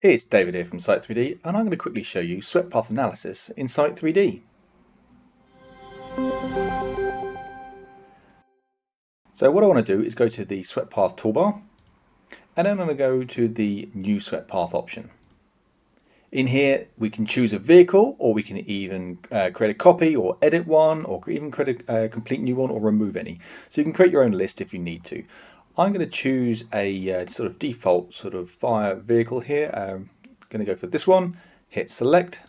It's David here from Site3D, and I'm going to quickly show you swept path analysis in Site3D. So what I want to do is go to the swept path toolbar, and then I'm going to go to the new swept path option. In here we can choose a vehicle, or we can even create a copy or edit one, or even create a complete new one or remove any. So you can create your own list if you need to. I'm going to choose a sort of default sort of fire vehicle here. I'm going to go for this one, hit select,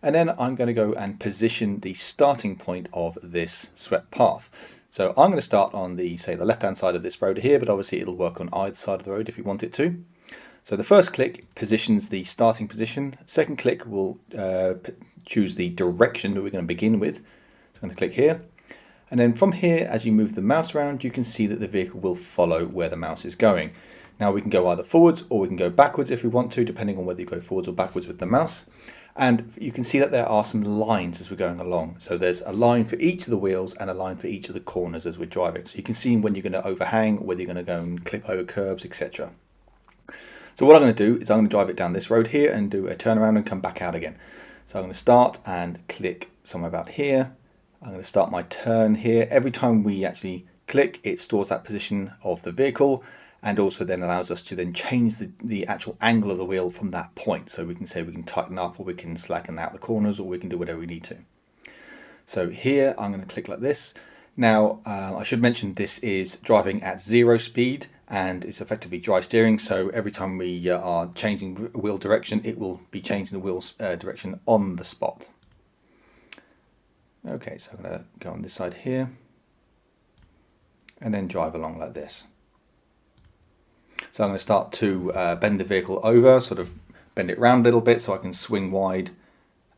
and then I'm going to go and position the starting point of this swept path. So I'm going to start on the, say, the left hand side of this road here, but obviously it'll work on either side of the road if you want it to. So the first click positions the starting position. Second click will choose the direction that we're going to begin with. So I'm going to click here. And then from here, as you move the mouse around, you can see that the vehicle will follow where the mouse is going. Now we can go either forwards or we can go backwards if we want to, depending on whether you go forwards or backwards with the mouse. And you can see that there are some lines as we're going along. So there's a line for each of the wheels and a line for each of the corners as we're driving. So you can see when you're going to overhang, whether you're going to go and clip over curbs, etc. So what I'm going to do is I'm going to drive it down this road here and do a turnaround and come back out again. So I'm going to start and click somewhere about here. I'm going to start my turn here. Every time we actually click, it stores that position of the vehicle and also then allows us to then change the actual angle of the wheel from that point. So we can say we can tighten up, or we can slacken out the corners, or we can do whatever we need to. So here I'm going to click like this. Now I should mention this is driving at 0 speed and it's effectively dry steering. So every time we are changing wheel direction, it will be changing the wheel's direction on the spot. Okay, so I'm going to go on this side here and then drive along like this. So I'm going to start to bend the vehicle over, sort of bend it round a little bit so I can swing wide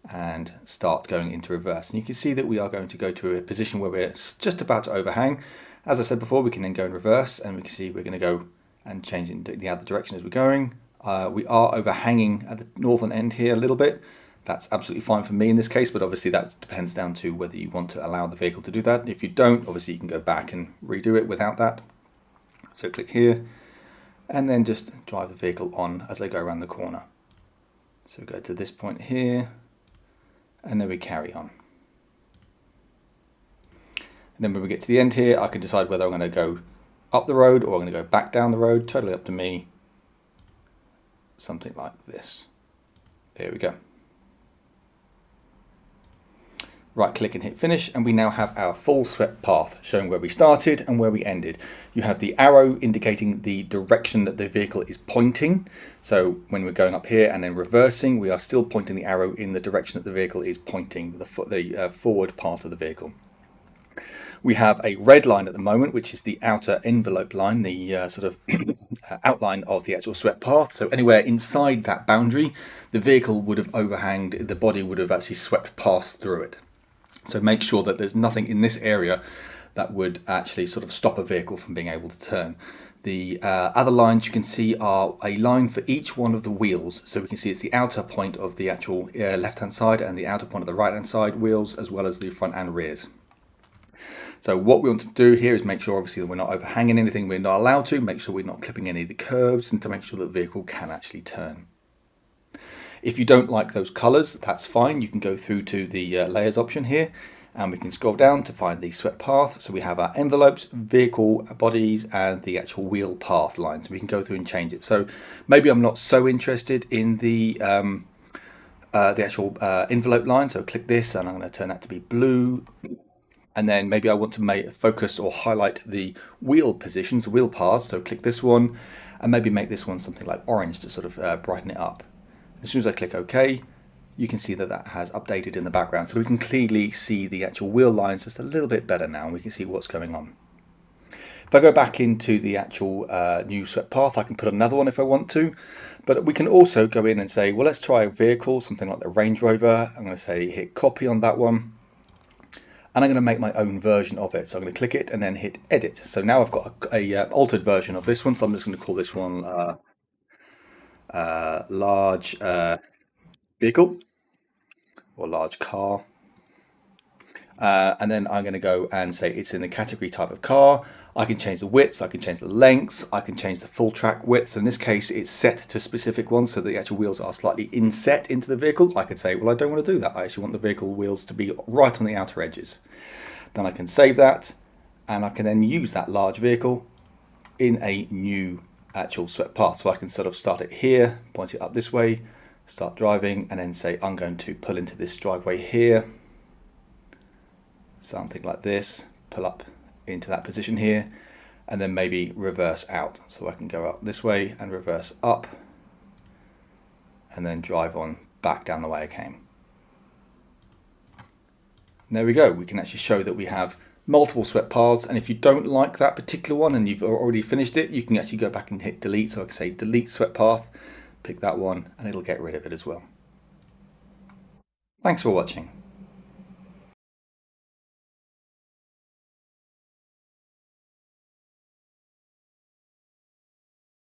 and start going into reverse. And you can see that we are going to go to a position where we're just about to overhang. As I said before, we can then go in reverse and we can see we're going to go and change in the other direction as we're going. We are overhanging at the northern end here a little bit. That's absolutely fine for me in this case, but obviously that depends down to whether you want to allow the vehicle to do that. If you don't, obviously you can go back and redo it without that. So click here and then just drive the vehicle on as they go around the corner. So go to this point here and then we carry on. And then when we get to the end here, I can decide whether I'm going to go up the road or I'm going to go back down the road, totally up to me. Something like this. There we go. Right click and hit finish, and we now have our full swept path showing where we started and where we ended. You have the arrow indicating the direction that the vehicle is pointing. So when we're going up here and then reversing, we are still pointing the arrow in the direction that the vehicle is pointing, the forward part of the vehicle. We have a red line at the moment, which is the outer envelope line, the sort of outline of the actual swept path. So anywhere inside that boundary, the vehicle would have overhanged, the body would have actually swept past through it. So make sure that there's nothing in this area that would actually sort of stop a vehicle from being able to turn. The other lines you can see are a line for each one of the wheels. So we can see it's the outer point of the actual left-hand side and the outer point of the right-hand side wheels, as well as the front and rears. So what we want to do here is make sure obviously that we're not overhanging anything we're not allowed to, make sure we're not clipping any of the curbs, and to make sure that the vehicle can actually turn. If you don't like those colors, that's fine. You can go through to the layers option here and we can scroll down to find the swept path. So we have our envelopes, vehicle bodies, and the actual wheel path lines. We can go through and change it. So maybe I'm not so interested in the actual envelope line. So click this and I'm going to turn that to be blue. And then maybe I want to focus or highlight the wheel positions, wheel paths. So click this one and maybe make this one something like orange to sort of brighten it up. As soon as I click OK, you can see that that has updated in the background. So we can clearly see the actual wheel lines just a little bit better now, and we can see what's going on. If I go back into the actual new swept path, I can put another one if I want to. But we can also go in and say, well, let's try a vehicle, something like the Range Rover. I'm going to say hit copy on that one. And I'm going to make my own version of it. So I'm going to click it and then hit edit. So now I've got a altered version of this one. So I'm just going to call this one large vehicle or large car. And then I'm going to go and say it's in the category type of car. I can change the widths, I can change the lengths, I can change the full track width. So in this case, it's set to specific ones, so the actual wheels are slightly inset into the vehicle. I could say, well, I don't want to do that. I actually want the vehicle wheels to be right on the outer edges. Then I can save that, and I can then use that large vehicle in a new actual swept path. So I can sort of start it here, point it up this way, start driving, and then say I'm going to pull into this driveway here. Something like this, pull up into that position here, and then maybe reverse out. So I can go up this way and reverse up, and then drive on back down the way I came. And there we go. We can actually show that we have multiple swept paths, and if you don't like that particular one and you've already finished it, you can actually go back and hit delete. So I can say delete swept path, pick that one, and it'll get rid of it as well. Thanks for watching.